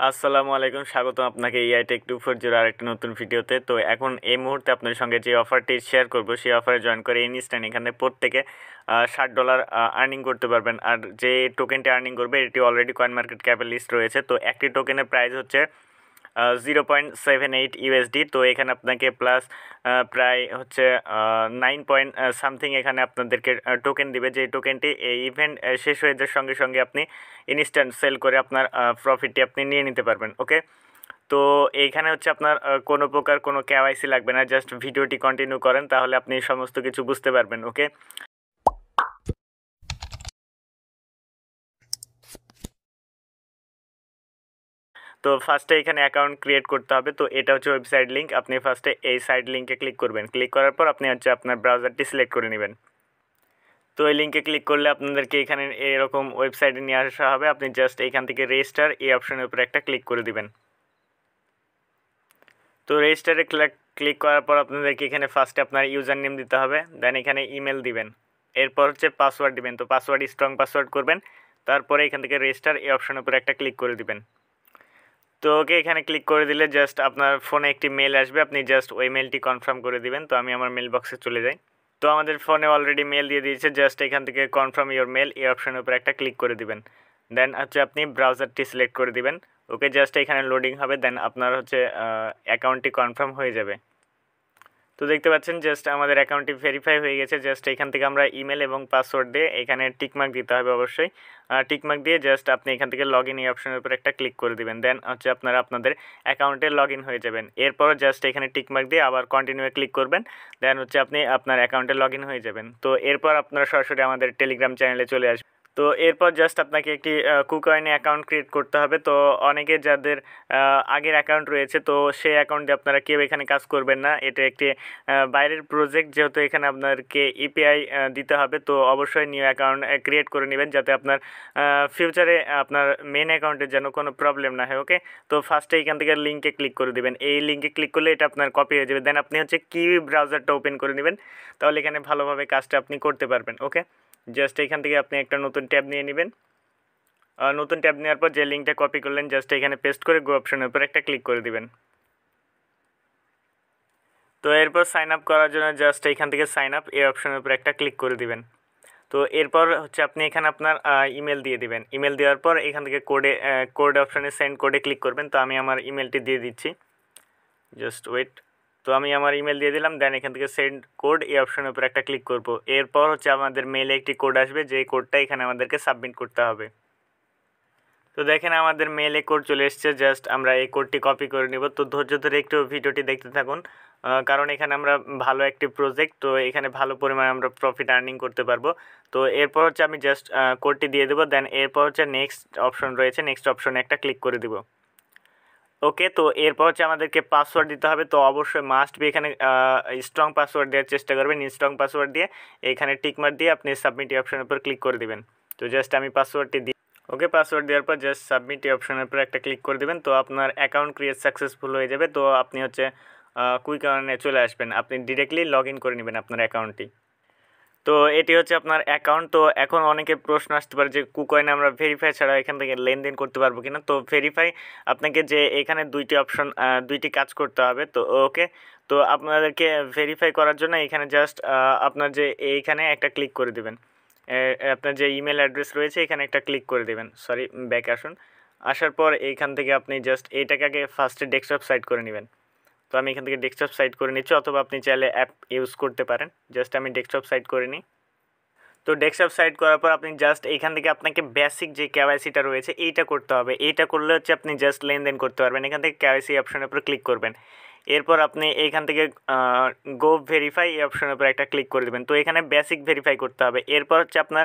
আসসালামু আলাইকুম, স্বাগতম আপনাকে এআই টেক 240 আরেকটা নতুন ভিডিওতে। তো এখন এই মুহূর্তে আপনার সঙ্গে যে অফারটি শেয়ার করব সেই অফারে জয়েন করে ইনস্ট্যান্ট এখানে প্রত্যেকে $60 আর্নিং করতে পারবেন। আর যে টোকেনটি আর্নিং করবে এটি অলরেডি কয়েন মার্কেট ক্যাপে লিস্ট রয়েছে। তো একটি টোকেনের প্রাইস হচ্ছে 0.78 ইউএসডি। তো এখানে আপনাকে প্লাস প্রায় হচ্ছে 9 পয়েন্ট সামথিং এখানে আপনাদেরকে টোকেন দিবে, যে টোকেনটি এই ইভেন্ট শেষ হয়ে যাওয়ার সঙ্গে সঙ্গে আপনি ইনস্ট্যান্ট সেল করে আপনার প্রফিটটি আপনি নিয়ে নিতে পারবেন। ওকে, তো এইখানে হচ্ছে আপনার কোনো প্রকার কোনো কেওয়াইসি লাগবে না, জাস্ট ভিডিওটি কন্টিনিউ করেন তাহলে আপনি সমস্ত কিছু বুঝতে পারবেন। ওকে, তো ফার্স্টে এখানে অ্যাকাউন্ট ক্রিয়েট করতে হবে। তো এটা হচ্ছে ওয়েবসাইট লিঙ্ক, আপনি ফার্স্টে এই সাইট লিঙ্কে ক্লিক করবেন। ক্লিক করার পর আপনি হচ্ছে আপনার ব্রাউজারটি সিলেক্ট করে নেবেন। তো এই লিঙ্কে ক্লিক করলে আপনাদেরকে এখানে এরকম ওয়েবসাইটে নিয়ে আসা হবে। আপনি জাস্ট এইখান থেকে রেজিস্টার এই অপশনের উপরে একটা ক্লিক করে দিবেন। তো রেজিস্টারে ক্লিক করার পর আপনাদেরকে এখানে ফার্স্টে আপনার ইউজার নেম দিতে হবে, দেন এখানে ইমেল দিবেন, এরপর হচ্ছে পাসওয়ার্ড দিবেন। তো পাসওয়ার্ড স্ট্রং পাসওয়ার্ড করবেন, তারপরে এখান থেকে রেজিস্টার এই অপশনের উপরে একটা ক্লিক করে দিবেন। তো ওকে, এখানে ক্লিক করে দিলে জাস্ট আপনার ফোনে একটি মেল আসবে, আপনি জাস্ট ওই মেলটি কনফার্ম করে দিবেন। তো আমি আমার মেল বক্সে চলে যাই। তো আমাদের ফোনে অলরেডি মেল দিয়ে দিয়েছে, জাস্ট এখান থেকে কনফার্ম ইওর মেল এই অপশনের উপর একটা ক্লিক করে দিবেন। দেন হচ্ছে আপনি ব্রাউজারটি সিলেক্ট করে দিবেন। ওকে, জাস্ট এখানে লোডিং হবে, দেন আপনার হচ্ছে অ্যাকাউন্টটি কনফার্ম হয়ে যাবে। তো দেখতে পাচ্ছেন জাস্ট আমাদের অ্যাকাউন্টটি ভেরিফাই হয়ে গেছে। জাস্ট এখান থেকে আমরা ইমেল এবং পাসওয়ার্ড দিয়ে এখানে টিকমার্ক দিতে হবে অবশ্যই। টিকমার্ক দিয়ে জাস্ট আপনি এখান থেকে লগ ইন এই অপশনের উপর একটা ক্লিক করে দিবেন, দেন হচ্ছে আপনারা আপনাদের অ্যাকাউন্টে লগ ইন হয়ে যাবেন। এরপর জাস্ট এখানে টিকমার্ক দিয়ে আবার কন্টিনিউয়ে ক্লিক করবেন, দেন হচ্ছে আপনি আপনার অ্যাকাউন্টে লগ ইন হয়ে যাবেন। তো এরপর আপনারা সরাসরি আমাদের টেলিগ্রাম চ্যানেলে চলে আসবেন। তো এরপর জাস্ট আপনাকে একটি কুকয়েনে অ্যাকাউন্ট ক্রিয়েট করতে হবে। তো অনেকে যাদের আগের অ্যাকাউন্ট রয়েছে, তো সেই অ্যাকাউন্টে আপনারা কেউ এখানে কাজ করবেন না, এটা একটি বাইরের প্রজেক্ট, যেহেতু এখানে আপনাদেরকে ইপিআই দিতে হবে। তো অবশ্যই নিউ অ্যাকাউন্ট ক্রিয়েট করে নেবেন, যাতে আপনার ফিউচারে আপনার মেন অ্যাকাউন্টের যেন কোনো প্রবলেম না হয়। ওকে, তো ফার্স্টে এখান থেকে লিঙ্কে ক্লিক করে দেবেন। এই লিঙ্কে ক্লিক করলে এটা আপনার কপি হয়ে যাবে, দেন আপনি হচ্ছে কিউই ব্রাউজারটা ওপেন করে নেবেন, তাহলে এখানে ভালোভাবে কাজটা আপনি করতে পারবেন। ওকে, জাস্ট এখান থেকে আপনি একটা নতুন ট্যাব নিয়ে নেবেন। নতুন ট্যাব নেওয়ার পর যে লিঙ্কটা কপি করলেন জাস্ট এখানে পেস্ট করে গো অপশনের উপর একটা ক্লিক করে দিবেন। তো এরপর সাইন আপ করার জন্য জাস্ট এখান থেকে সাইন আপ এই অপশনের উপর একটা ক্লিক করে দিবেন। তো এরপর হচ্ছে আপনি এখানে আপনার ইমেল দিয়ে দিবেন। ইমেল দেওয়ার পর এখান থেকে কোড অপশনে সেন্ড কোডে ক্লিক করবেন। তো আমি আমার ইমেলটি দিয়ে দিচ্ছি, জাস্ট ওয়েট। তো আমি আমার ইমেল দিয়ে দিলাম, দেন এখান থেকে সেন্ড কোড এই অপশনের উপর একটা ক্লিক করব। এরপর হচ্ছে আমাদের মেলে একটি কোড আসবে, যে কোডটা এখানে আমাদেরকে সাবমিট করতে হবে। তো দেখেন আমাদের মেলে কোড চলে এসেছে, জাস্ট আমরা এই কোডটি কপি করে নিব। তো ধৈর্য ধরে একটু ভিডিওটি দেখতে থাকুন, কারণ এখানে আমরা ভালো একটি প্রজেক্ট, তো এখানে ভালো পরিমাণে আমরা প্রফিট আর্নিং করতে পারবো। তো এরপর হচ্ছে আমি জাস্ট কোডটি দিয়ে দেবো, দেন এরপর হচ্ছে নেক্সট অপশন রয়েছে, নেক্সট অপশনে একটা ক্লিক করে দিব। ওকে, তো এরপর হচ্ছে আমাদেরকে পাসওয়ার্ড দিতে হবে। তো অবশ্যই মাস্ট বি এখানে স্ট্রং পাসওয়ার্ড দেওয়ার চেষ্টা করবেন। স্ট্রং পাসওয়ার্ড দিয়ে এখানে টিকমার্ক দিয়ে আপনি সাবমিট অপশনের উপর ক্লিক করে দিবেন। তো জাস্ট আমি পাসওয়ার্ডটি দিই। ওকে, পাসওয়ার্ড দেওয়ার পর জাস্ট সাবমিট এই অপশনের উপর একটা ক্লিক করে দেবেন। তো আপনার অ্যাকাউন্ট ক্রিয়েট সাকসেসফুল হয়ে যাবে। তো আপনি হচ্ছে কুইকয়েনে চলে আসবেন, আপনি ডিরেক্টলি লগ ইন করে নেবেন আপনার অ্যাকাউন্টটি। তো এটি হচ্ছে আপনার অ্যাকাউন্ট। তো এখন অনেকে প্রশ্ন আসতে পারে যে কুকয়েনে আমরা ভেরিফাই ছাড়া এখান থেকে লেনদেন করতে পারবো কিনা। তো ভেরিফাই আপনাকে যে এখানে দুইটি অপশন, দুইটি কাজ করতে হবে। তো ওকে, তো আপনাদেরকে ভেরিফাই করার জন্য এখানে জাস্ট আপনার যে এইখানে একটা ক্লিক করে দেবেন। আপনার যে ইমেল অ্যাড্রেস রয়েছে এখানে একটা ক্লিক করে দেবেন। সরি, ব্যাক আসুন। আসার পর এইখান থেকে আপনি জাস্ট এইটাকে আগে ফার্স্টে ডেস্কটপ সাইড করে নেবেন। তো আমি এখান থেকে ডেস্কটপ সাইড করে নিচ্ছি, অথবা আপনি চাইলে অ্যাপ ইউজ করতে পারেন। জাস্ট আমি ডেস্কটপ সাইড করে নিই। তো ডেস্কটপ সাইড করার পর আপনি জাস্ট এইখান থেকে আপনাকে বেসিক যে কেওয়াইসিটা রয়েছে এইটা করতে হবে। এইটা করলে হচ্ছে আপনি জাস্ট লেনদেন করতে পারবেন। এখান থেকে কেওয়াইসি অপশনের উপর ক্লিক করবেন। এরপর আপনি এইখান থেকে গো ভেরিফাই এই অপশনের উপর একটা ক্লিক করে দেবেন। তো এখানে বেসিক ভেরিফাই করতে হবে। এরপর হচ্ছে আপনার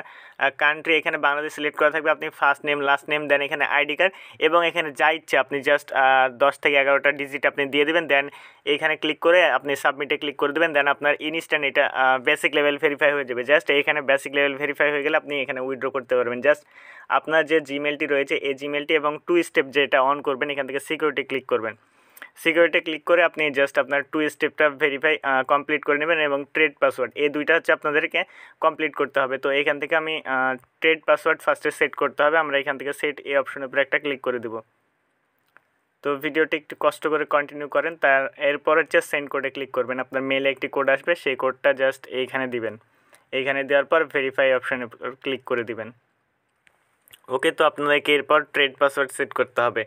কান্ট্রি এখানে বাংলাদেশ সিলেক্ট করা থাকবে, আপনি ফার্স্ট নেম লাস্ট নেম, দেন এখানে আইডি কার্ড, এবং এখানে যা ইচ্ছে আপনি জাস্ট 10 থেকে 11টা ডিজিট আপনি দিয়ে দেবেন। দেন এইখানে ক্লিক করে আপনি সাবমিটে ক্লিক করে দেবেন। দেন আপনার ইনস্ট্যান্ট এটা বেসিক লেভেল ভেরিফাই হয়ে যাবে। জাস্ট এখানে বেসিক লেভেল ভেরিফাই হয়ে গেলে আপনি এখানে উইথড্র করতে পারবেন। জাস্ট আপনার যে জিমেলটি রয়েছে এই জিমেলটি এবং 2 স্টেপ যেটা অন করবেন, এখান থেকে সিকিউরিটি ক্লিক করবেন। সিকিউরিটি ক্লিক করে আপনি জাস্ট আপনার 2 স্টেপটা ভেরিফাই কমপ্লিট করে নেবেন, এবং ট্রেড পাসওয়ার্ড এই দুইটা হচ্ছে আপনাদেরকে কমপ্লিট করতে হবে। তো এখান থেকে আমি ট্রেড পাসওয়ার্ড ফার্স্টে সেট করতে হবে। আমরা এখান থেকে সেট এই অপশনের উপরে একটা ক্লিক করে দেবো। তো ভিডিওটি একটু কষ্ট করে কন্টিনিউ করেন, তার এরপর হচ্ছে সেন্ড কোডে ক্লিক করবেন। আপনার মেলে একটি কোড আসবে, সেই কোডটা জাস্ট এইখানে দিবেন। এইখানে দেওয়ার পর ভেরিফাই অপশানে ক্লিক করে দিবেন। ওকে, তো আপনাদেরকে এরপর ট্রেড পাসওয়ার্ড সেট করতে হবে।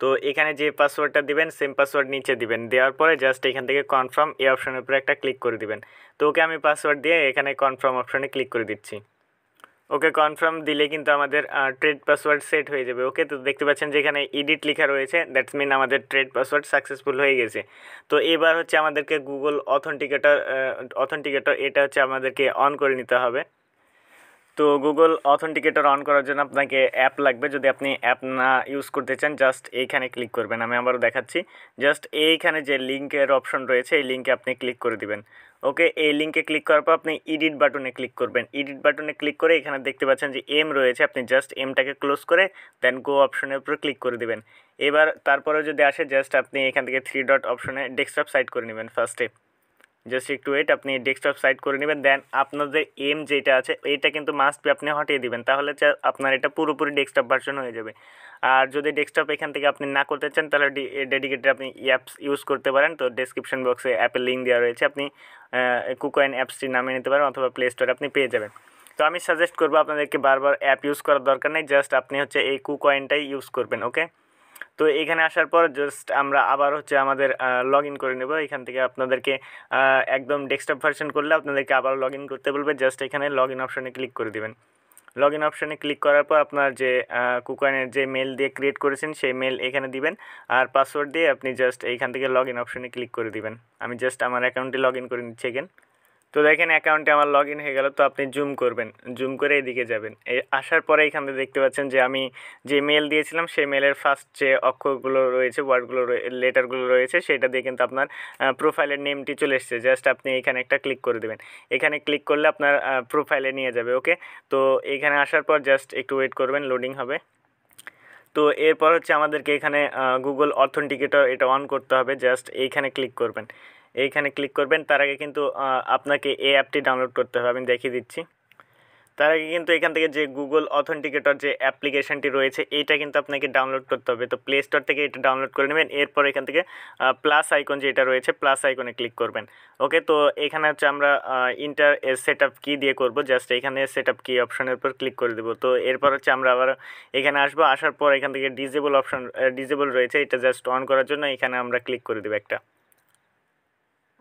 তো এখানে যে পাসওয়ার্ডটা দিবেন সেম পাসওয়ার্ড নিচে দিবেন, দেওয়ার পরে জাস্ট এখান থেকে কনফার্ম এই অপশানের উপরে একটা ক্লিক করে দিবেন। তো ওকে, আমি পাসওয়ার্ড দিয়ে এখানে কনফার্ম অপশানে ক্লিক করে দিচ্ছি। ওকে, কনফার্ম দিলে কিন্তু আমাদের ট্রেড পাসওয়ার্ড সেট হয়ে যাবে। ওকে, তো দেখতে পাচ্ছেন যে এখানে এডিট লেখা রয়েছে, দ্যাটস মিন আমাদের ট্রেড পাসওয়ার্ড সাকসেসফুল হয়ে গেছে। তো এবার হচ্ছে আমাদেরকে গুগল অথেন্টিকেটর এটা হচ্ছে আমাদেরকে অন করে নিতে হবে। তো গুগল অথেন্টিকেটর অন করার জন্য আপনাকে অ্যাপ লাগবে। যদি আপনি অ্যাপ না ইউজ করতে চান জাস্ট এইখানে ক্লিক করবেন। আমি আবারও দেখাচ্ছি, জাস্ট এইখানে যে লিঙ্কের অপশন রয়েছে এই লিঙ্কে আপনি ক্লিক করে দিবেন। ওকে, এই লিঙ্কে ক্লিক করার পর আপনি এডিট বাটনে ক্লিক করবেন। এডিট বাটনে ক্লিক করে এখানে দেখতে পাচ্ছেন যে এম রয়েছে, আপনি জাস্ট এমটাকে ক্লোজ করে দেন গো অপশনের উপর ক্লিক করে দিবেন। এবার তারপরে যদি আসে জাস্ট আপনি এখান থেকে 3 ডট অপশনে ডেস্কটপ সাইড করে নেবেন। ফার্স্টে জাস্ট একটু ওয়েট, আপনি ডেস্কটপ সাইড করে নেবেন। দেন আপনাদের এম যেটা আছে এইটা কিন্তু মাস্ট বি আপনি হটিয়ে দিবেন, তাহলে আপনার এটা পুরোপুরি ডেস্কটপ ভার্সন হয়ে যাবে। আর যদি ডেস্কটপ এখান থেকে আপনি না করতে চান তাহলে ডেডিকেটেড আপনি অ্যাপস ইউজ করতে পারেন। তো ডেসক্রিপশন বক্সে অ্যাপের লিঙ্ক দেওয়া রয়েছে, আপনি কুকয়েন অ্যাপসটি নামিয়ে নিতে পারেন অথবা প্লে স্টোরে আপনি পেয়ে যাবেন। তো আমি সাজেস্ট করবো আপনাদেরকে বারবার অ্যাপ ইউজ করার দরকার নেই, জাস্ট আপনি হচ্ছে এই কুকয়েনটাই ইউজ করবেন। ওকে, তো এখানে আসার পর জাস্ট আমরা আবার হচ্ছে আমাদের লগ ইন করে নেব। এখান থেকে আপনাদেরকে একদম ডেস্কটপ ভার্সন করলে আপনাদেরকে আবার লগ ইন করতে বলবে, জাস্ট এখানে লগ ইন অপশানে ক্লিক করে দেবেন। লগ ইন অপশানে ক্লিক করার পর আপনার যে কুকয়েনের যে মেল দিয়ে ক্রিয়েট করেছেন সেই মেল এখানে দিবেন, আর পাসওয়ার্ড দিয়ে আপনি জাস্ট এইখান থেকে লগ ইন অপশানে ক্লিক করে দিবেন। আমি জাস্ট আমার অ্যাকাউন্টে লগ ইন করে নিচ্ছি এগেন। তো দেখেন অ্যাকাউন্টে আমার লগ ইন হয়ে গেল। তো আপনি জুম করবেন, জুম করে এদিকে যাবেন। আসার পরে এখানে দেখতে পাচ্ছেন যে আমি যে মেল দিয়েছিলাম সেই মেলের ফার্স্ট যে অক্ষরগুলো রয়েছে, ওয়ার্ডগুলো লেটারগুলো রয়েছে সেটা দিয়ে কিন্তু আপনার প্রোফাইলের নেমটি চলে এসেছে। জাস্ট আপনি এখানে একটা ক্লিক করে দেবেন। এখানে ক্লিক করলে আপনার প্রোফাইলে নিয়ে যাবে। ওকে, তো এখানে আসার পর জাস্ট একটু ওয়েট করবেন, লোডিং হবে। তো এরপর হচ্ছে আমাদেরকে এখানে গুগল অথেন্টিকেটর এটা অন করতে হবে। জাস্ট এইখানে ক্লিক করবেন, এইখানে ক্লিক করবেন। তার আগে কিন্তু আপনাকে এই অ্যাপটি ডাউনলোড করতে হবে, আমি দেখিয়ে দিচ্ছি। তার আগে কিন্তু এখান থেকে যে গুগল অথেন্টিকেটর যে অ্যাপ্লিকেশনটি রয়েছে এইটা কিন্তু আপনাকে ডাউনলোড করতে হবে। তো প্লে স্টোর থেকে এটা ডাউনলোড করে নেবেন। এরপর এখান থেকে প্লাস আইকন যেটা রয়েছে প্লাস আইকনে ক্লিক করবেন। ওকে, তো এখানে হচ্ছে আমরা ইন্টার সেট আপ কি দিয়ে করব, জাস্ট এখানে সেট আপ কি অপশনের উপর ক্লিক করে দেবো। তো এরপর হচ্ছে আমরা আবার এখানে আসবো, আসার পর এখান থেকে ডিজেবল অপশন ডিজেবল রয়েছে, এটা জাস্ট অন করার জন্য এখানে আমরা ক্লিক করে দেবো একটা।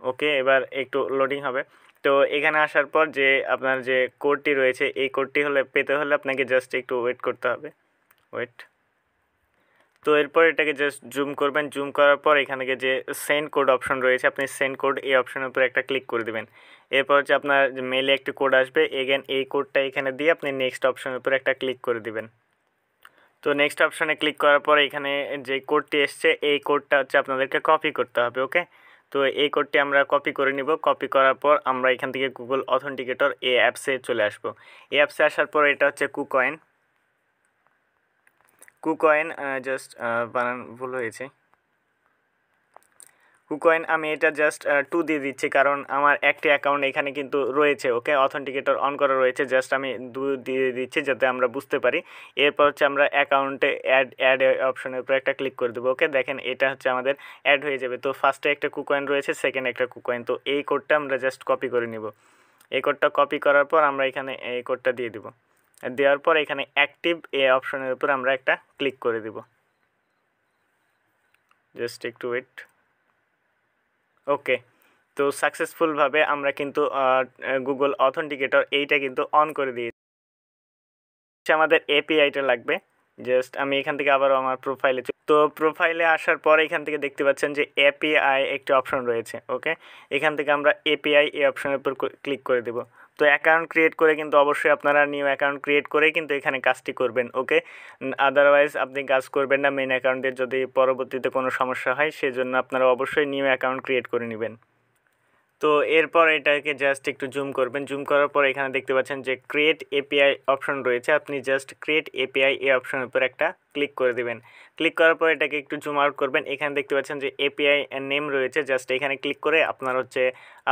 ওকে, এবার একটু লোডিং হবে। তো এখানে আসার পর যে আপনার যে কোডটি রয়েছে এই কোডটি পেতে হলে আপনাকে জাস্ট একটু ওয়েট করতে হবে, ওয়েট। তো এরপর এটাকে জাস্ট জুম করবেন, জুম করার পর এখান থেকে যে সেন্ড কোড অপশন রয়েছে আপনি সেন্ড কোড এই অপশনের উপর একটা ক্লিক করে দেবেন। এরপর হচ্ছে আপনার মেলে একটি কোড আসবে, এগেন এই কোডটা এখানে দিয়ে আপনি নেক্সট অপশনের উপর একটা ক্লিক করে দিবেন। তো নেক্সট অপশনে ক্লিক করার পর এখানে যে কোডটি এসছে এই কোডটা হচ্ছে আপনাদেরকে কপি করতে হবে। ওকে, তো এই কোডটি আমরা কপি করে নিব। কপি করার পর আমরা এখান থেকে গুগল অথেন্টিকেটর এই অ্যাপসে চলে আসব। এই অ্যাপসে আসার পর এটা হচ্ছে কুকয়েন জাস্ট বানান ভুল হয়েছে, কুকয়েন। আমি এটা জাস্ট 2 দিয়ে দিচ্ছি কারণ আমার একটি অ্যাকাউন্ট এখানে কিন্তু রয়েছে। ওকে, অথেন্টিকেটর অন করা রয়েছে, জাস্ট আমি 2 দিয়ে দিচ্ছি যাতে আমরা বুঝতে পারি। এরপর হচ্ছে আমরা অ্যাকাউন্টে অ্যাড অপশনের উপর একটা ক্লিক করে দেবো। ওকে, দেখেন এটা হচ্ছে আমাদের অ্যাড হয়ে যাবে। তো ফার্স্টে একটা কুকয়েন রয়েছে, সেকেন্ড একটা কুকয়েন। তো এই কোডটা আমরা জাস্ট কপি করে নিব। এই কোডটা কপি করার পর আমরা এখানে এই কোডটা দিয়ে দিব। দেওয়ার পর এখানে অ্যাক্টিভ এই অপশনের উপর আমরা একটা ক্লিক করে দিব। জাস্ট একটু ওয়েট। ওকে, তো সাকসেসফুলভাবে আমরা কিন্তু গুগল অথেন্টিকেটর এইটা কিন্তু অন করে দিয়েছি। আমাদের এপিআইটা লাগবে, জাস্ট আমি এখান থেকে আবারও আমার প্রোফাইলে, তো প্রোফাইলে আসার পর এখান থেকে দেখতে পাচ্ছেন যে এপিআই একটি অপশন রয়েছে। ওকে, এখান থেকে আমরা এপিআই এই অপশনের উপর ক্লিক করে দেব। তো অ্যাকাউন্ট ক্রিয়েট করে কিন্তু অবশ্যই আপনারা নিউ অ্যাকাউন্ট ক্রিয়েট করে কিন্তু এখানে কাজটি করবেন। ওকে, আদারওয়াইজ আপনি কাজ করবেন না মেন অ্যাকাউন্টের যদি পরবর্তীতে কোনো সমস্যা হয়, সেজন্য আপনারা অবশ্যই নিউ অ্যাকাউন্ট ক্রিয়েট করে নেবেন। তো এরপর এটাকে জাস্ট একটু জুম করবেন, জুম করার পর এখানে দেখতে পাচ্ছেন যে ক্রিয়েট এপিআই অপশন রয়েছে, আপনি জাস্ট ক্রিয়েট এপিআই এই অপশনের উপর একটা ক্লিক করে দিবেন। ক্লিক করার পর এটাকে একটু জুম আউট করবেন। এখানে দেখতে পাচ্ছেন যে এপিআই নেম রয়েছে, জাস্ট এখানে ক্লিক করে আপনার হচ্ছে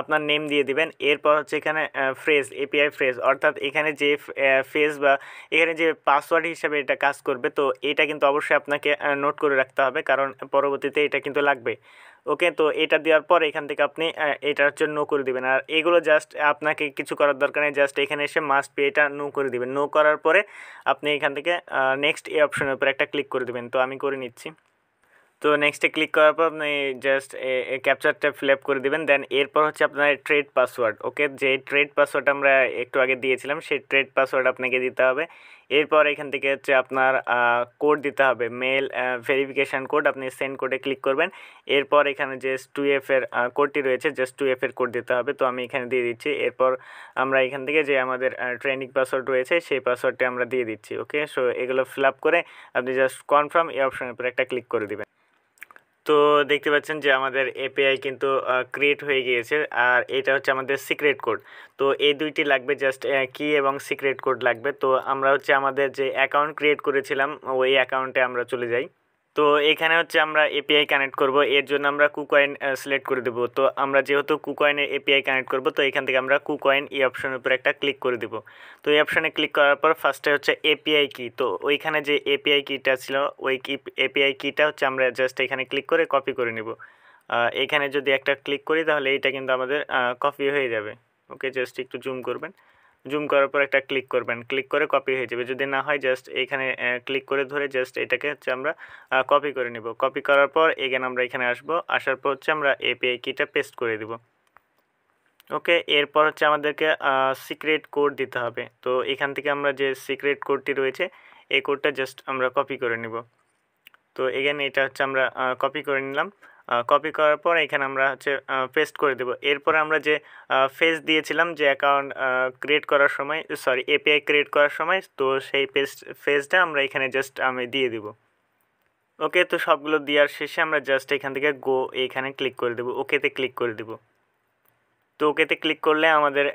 আপনার নেম দিয়ে দিবেন। এরপর হচ্ছে এখানে ফ্রেজ, এপিআই ফ্রেজ, অর্থাৎ এখানে যে ফ্রেজ বা এখানে যে পাসওয়ার্ড হিসাবে এটা কাজ করবে, তো এটা কিন্তু অবশ্যই আপনাকে নোট করে রাখতে হবে, কারণ পরবর্তীতে এটা কিন্তু লাগবে। ওকে, তো এটা দেওয়ার পর এখান থেকে আপনি এটা হচ্ছে নো করে দিবেন। আর এগুলো জাস্ট আপনাকে কিছু করার দরকার নেই, জাস্ট এখানে এসে মাস্ট বি এটা নো করে দিবেন। নো করার পরে আপনি এখান থেকে নেক্সট এই অপশনের উপর একটা ক্লিক করে দিবেন। তো আমি করে নিচ্ছি। তো নেক্সটে ক্লিক করার পর আপনি জাস্ট ক্যাপচারটা ফিল আপ করে দেবেন। দেন এরপর হচ্ছে আপনার ট্রেড পাসওয়ার্ড। ওকে, যে ট্রেড পাসওয়ার্ড আমরা একটু আগে দিয়েছিলাম সেই ট্রেড পাসওয়ার্ড আপনাকে দিতে হবে। এরপর এখান থেকে হচ্ছে আপনার কোড দিতে হবে, মেল ভেরিফিকেশান কোড। আপনি সেন্ড কোডে ক্লিক করবেন। এরপর এখানে যে 2F এর কোডটি রয়েছে, জাস্ট 2F এর কোড দিতে হবে। তো আমি এখানে দিয়ে দিচ্ছি। এরপর আমরা এখান থেকে যে আমাদের ট্রেনিং পাসওয়ার্ড রয়েছে সেই পাসওয়ার্ডটি আমরা দিয়ে দিচ্ছি। ওকে, সো এগুলো ফিল আপ করে আপনি জাস্ট কনফার্ম এই অপশনের উপর একটা ক্লিক করে দিবেন। তো দেখতে পাচ্ছেন যে আমাদের এপিআই কিন্তু ক্রিয়েট হয়ে গিয়েছে, আর এটা হচ্ছে আমাদের সিক্রেট কোড। তো এই দুইটি লাগবে, জাস্ট কি এবং সিক্রেট কোড লাগবে। তো আমরা হচ্ছে আমাদের যে অ্যাকাউন্ট ক্রিয়েট করেছিলাম ওই অ্যাকাউন্টে আমরা চলে যাই। তো এখানে হচ্ছে আমরা এপিআই কানেক্ট করব, এর জন্য আমরা কুকয়েন সিলেক্ট করে দেব। তো আমরা যেহেতু কুকয়েনের এপিআই কানেক্ট করব, তো এখান থেকে আমরা কুকয়েন এই অপশনের উপর একটা ক্লিক করে দেব। তো এই অপশানে ক্লিক করার পর ফার্স্টে হচ্ছে এপিআই কি, তো ওইখানে যে এপিআই কিটা ছিল ওই এপিআই কিটা হচ্ছে আমরা জাস্ট এখানে ক্লিক করে কপি করে নিব। এখানে যদি একটা ক্লিক করি তাহলে এইটা কিন্তু আমাদের কপি হয়ে যাবে। ওকে, জাস্ট একটু জুম করবেন, জুম করার পর একটা ক্লিক করবেন, ক্লিক করে কপি হয়ে যাবে। যদি না হয় জাস্ট এখানে ক্লিক করে ধরে জাস্ট এটাকে হচ্ছে আমরা কপি করে নেব। কপি করার পর এখানে আমরা এখানে আসার পর হচ্ছে আমরা এপিআই কিটা পেস্ট করে দেব। ওকে, এরপর হচ্ছে আমাদেরকে সিক্রেট কোড দিতে হবে। তো এখান থেকে আমরা যে সিক্রেট কোডটি রয়েছে এই কোডটা জাস্ট আমরা কপি করে নেব। তো এখানে এটা হচ্ছে আমরা কপি করে নিলাম। কপি করার পর এখানে আমরা হচ্ছে পেস্ট করে দেব। এরপর আমরা যে ফেজ দিয়েছিলাম যে অ্যাকাউন্ট ক্রিয়েট করার সময়, সরি এপিআই ক্রিয়েট করার সময়, তো সেই ফেজটা আমরা এখানে জাস্ট আমি দিয়ে দিব। ওকে, তো সবগুলো দেওয়ার শেষে আমরা জাস্ট এখান থেকে গো এখানে ক্লিক করে দেব, ওকেতে ক্লিক করে দেব। তো ওকেতে ক্লিক করলে আমাদের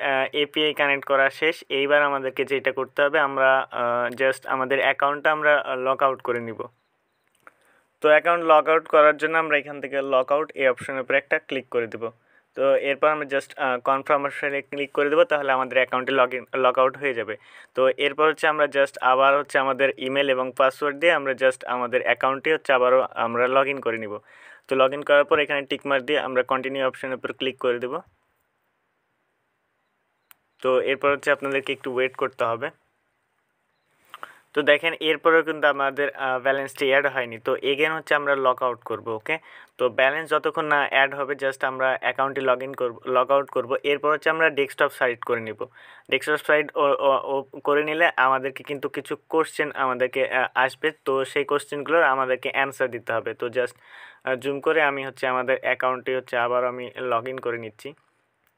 এপিআই কানেক্ট করা শেষ। এইবার আমাদেরকে যেটা করতে হবে, আমরা জাস্ট আমাদের অ্যাকাউন্টটা আমরা লগ আউট করে নিব। তো অ্যাকাউন্ট লগ আউট করার জন্য আমরা এখান থেকে লগ আউট এই অপশনের উপরে একটা ক্লিক করে দেব। তো এরপর আমরা জাস্ট কনফার্ম অপশনে ক্লিক করে দেবো, তাহলে আমাদের অ্যাকাউন্টে লগ আউট হয়ে যাবে। তো এরপর হচ্ছে আমরা জাস্ট আবার হচ্ছে আমাদের ইমেল এবং পাসওয়ার্ড দিয়ে আমরা জাস্ট আমাদের অ্যাকাউন্টে হচ্ছে আবারও আমরা লগ ইন করে নিব। তো লগ ইন করার পর এখানে টিকমার্ক দিয়ে আমরা কন্টিনিউ অপশনের উপর ক্লিক করে দেব। তো এরপর হচ্ছে আপনাদেরকে একটু ওয়েট করতে হবে। তো দেখেন এরপরেও কিন্তু আমাদের ব্যালেন্সটি অ্যাড হয়নি। তো এগেন হচ্ছে আমরা লগ আউট করবো। ওকে, তো ব্যালেন্স যতক্ষণ না অ্যাড হবে জাস্ট আমরা অ্যাকাউন্টে লগ আউট করবো। এরপর হচ্ছে আমরা ডেস্কটপ সাইড করে নিব। ডেস্কটপ সাইড করে নিলে আমাদেরকে কিন্তু কিছু কোশ্চেন আমাদেরকে আসবে। তো সেই কোশ্চেনগুলোর আমাদেরকে অ্যান্সার দিতে হবে। তো জাস্ট জুম করে আমি হচ্ছে আমাদের অ্যাকাউন্টে হচ্ছে আবার আমি লগ ইন করে নিচ্ছি।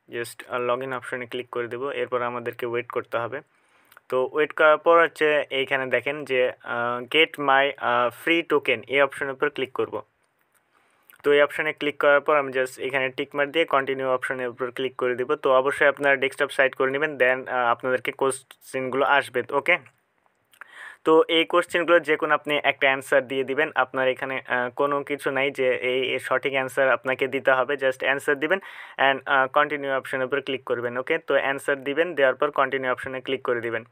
জাস্ট লগ ইন অপশনে ক্লিক করে দেবো। এরপর আমাদেরকে ওয়েট করতে হবে। তো ওয়েট করার পর হচ্ছে এইখানে দেখেন যে গেট মাই ফ্রি টোকেন এই অপশনের উপর ক্লিক করব। তো এই অপশানে ক্লিক করার পর আমি জাস্ট এখানে টিকমার্ক দিয়ে কন্টিনিউ অপশনের উপর ক্লিক করে দেব। তো অবশ্যই আপনারা ডেস্কটপ সাইড করে নেবেন, দেন আপনাদেরকে কোশ্চেনগুলো আসবে। ওকে, তো এই কোশ্চেনগুলো যে কোনো আপনি একটা অ্যান্সার দিয়ে দিবেন। আপনার এখানে কোনো কিছু নাই যে এই সঠিক অ্যান্সার আপনাকে দিতে হবে, জাস্ট অ্যান্সার দিবেন অ্যান্ড কন্টিনিউ অপশনের উপর ক্লিক করবেন। ওকে, তো অ্যান্সার দিবেন, দেওয়ার পর কন্টিনিউ অপশনে ক্লিক করে দিবেন।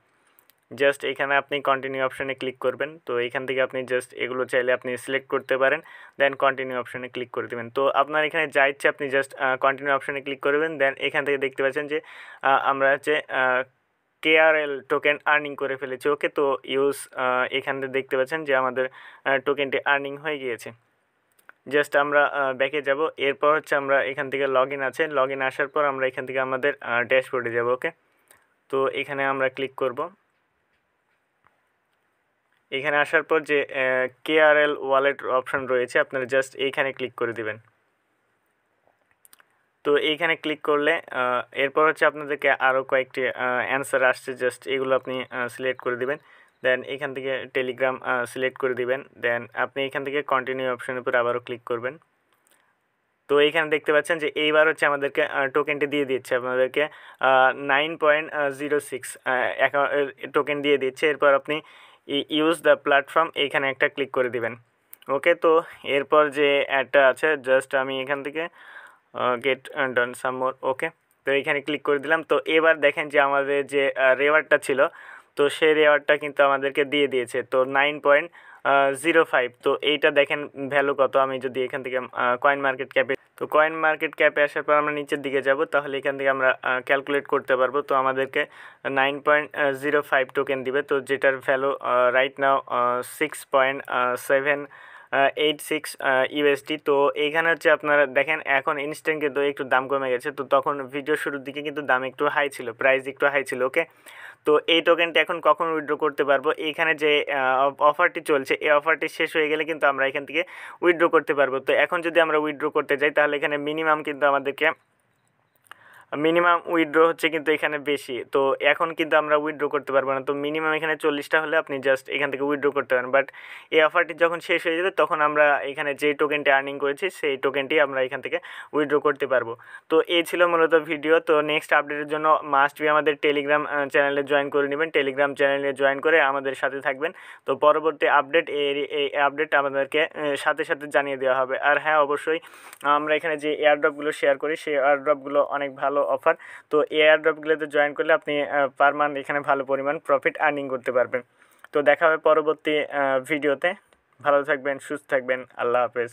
জাস্ট এখানে আপনি কন্টিনিউ অপশনে ক্লিক করবেন। তো এখান থেকে আপনি জাস্ট এগুলো চাইলে আপনি সিলেক্ট করতে পারেন, দেন কন্টিনিউ অপশনে ক্লিক করে দেবেন। তো আপনার এখানে যা ইচ্ছে আপনি জাস্ট কন্টিনিউ অপশনে ক্লিক করবেন। দেন এখান থেকে দেখতে পাচ্ছেন যে আমরা হচ্ছে KRL টোকেন আর্নিং করে ফেলেছি। ওকে, তো ইউজ এখান থেকে দেখতে পাচ্ছেন যে আমাদের টোকেনটি আর্নিং হয়ে গিয়েছে। জাস্ট আমরা ব্যাকে যাব। এরপর হচ্ছে আমরা এখান থেকে লগ ইন আছে, লগ ইন আসার পর আমরা এখান থেকে আমাদের ড্যাশবোর্ডে যাব। ওকে, তো এখানে আমরা ক্লিক করব। এখানে আসার পর যে KRL ওয়ালেট অপশন রয়েছে আপনারা জাস্ট এইখানে ক্লিক করে দিবেন। তো এইখানে ক্লিক করলে এরপর হচ্ছে আপনাদেরকে আরও কয়েকটি অ্যান্সার আসছে, জাস্ট এগুলো আপনি সিলেক্ট করে দিবেন। দেন এখান থেকে টেলিগ্রাম সিলেক্ট করে দিবেন। দেন আপনি এখান থেকে কন্টিনিউ অপশনের উপর আবারও ক্লিক করবেন। তো এইখানে দেখতে পাচ্ছেন যে এইবার হচ্ছে আমাদেরকে টোকেনটি দিয়ে দিচ্ছে, আপনাদেরকে 9.06 টোকেন দিয়ে দিচ্ছে। এরপর আপনি ইউজ দ্য প্ল্যাটফর্ম এইখানে একটা ক্লিক করে দিবেন। ওকে, তো এরপর যে অ্যাডটা আছে জাস্ট আমি এখান থেকে গেট ডান সাম মোর। ওকে, তো এখানে ক্লিক করে দিলাম। তো এবার দেখেন যে আমাদের যে রেওয়ার্ডটা ছিল, তো সেই রেওয়ার্ডটা কিন্তু আমাদেরকে দিয়ে দিয়েছে। তো 9.05। তো এইটা দেখেন ভ্যালু কত। আমি যদি এখান থেকে কয়েন মার্কেট ক্যাপে, তো কয়েন মার্কেট ক্যাপে আসার পর আমরা নিচের দিকে যাব, তাহলে এখান থেকে আমরা ক্যালকুলেট করতে পারবো। তো আমাদেরকে 9.05 টোকেন দিবে, তো যেটার ভ্যালু রাইট নাও 6.786 ইউএসডি। তো এইখানে হচ্ছে আপনারা দেখেন এখন ইনস্ট্যান্ট কিন্তু একটু দাম কমে গেছে। তো তখন ভিডিও শুরুর দিকে কিন্তু দাম একটু হাই ছিল, প্রাইস একটু হাই ছিল। ওকে, তো এই টোকেনটা এখন কখন উইথড্র করতে পারবো, এইখানে যে অফারটি চলছে এই অফারটি শেষ হয়ে গেলে কিন্তু আমরা এখান থেকে উইথড্র করতে পারবো। তো এখন যদি আমরা উইথড্র করতে যাই তাহলে এখানে মিনিমাম কিন্তু আমাদেরকে মিনিমাম উইথড্র হচ্ছে কিন্তু এখানে বেশি। তো এখন কিন্তু আমরা উইথড্র করতে পারবো না। তো মিনিমাম এখানে 40টা হলে আপনি জাস্ট এখান থেকে উইথড্র করতে পারেন। বাট এই অফারটি যখন শেষ হয়ে যাবে তখন আমরা এখানে যেই টোকেনটি আর্নিং করেছি সেই টোকেনটি আমরা এখান থেকে উইথড্র করতে পারবো। তো এই ছিল মূলত ভিডিও। তো নেক্সট আপডেটের জন্য মাস্ট বি আমাদের টেলিগ্রাম চ্যানেলে জয়েন করে নেবেন। টেলিগ্রাম চ্যানেলে জয়েন করে আমাদের সাথে থাকবেন। তো পরবর্তী আপডেট এই আপডেট আমাদেরকে সাথে সাথে জানিয়ে দেওয়া হবে। আর হ্যাঁ, অবশ্যই আমরা এখানে যে এয়ারড্রপগুলো শেয়ার করি সেই এয়ারড্রপগুলো অনেক ভালো অফার। তো এই এয়ারড্রপগুলোতে জয়েন করলে আপনি পার মান্থ এখানে ভালো পরিমাণ প্রফিট আর্নিং করতে পারবেন। তো দেখা হবে পরবর্তী ভিডিওতে। ভালো থাকবেন, সুস্থ থাকবেন, আল্লাহ হাফেজ।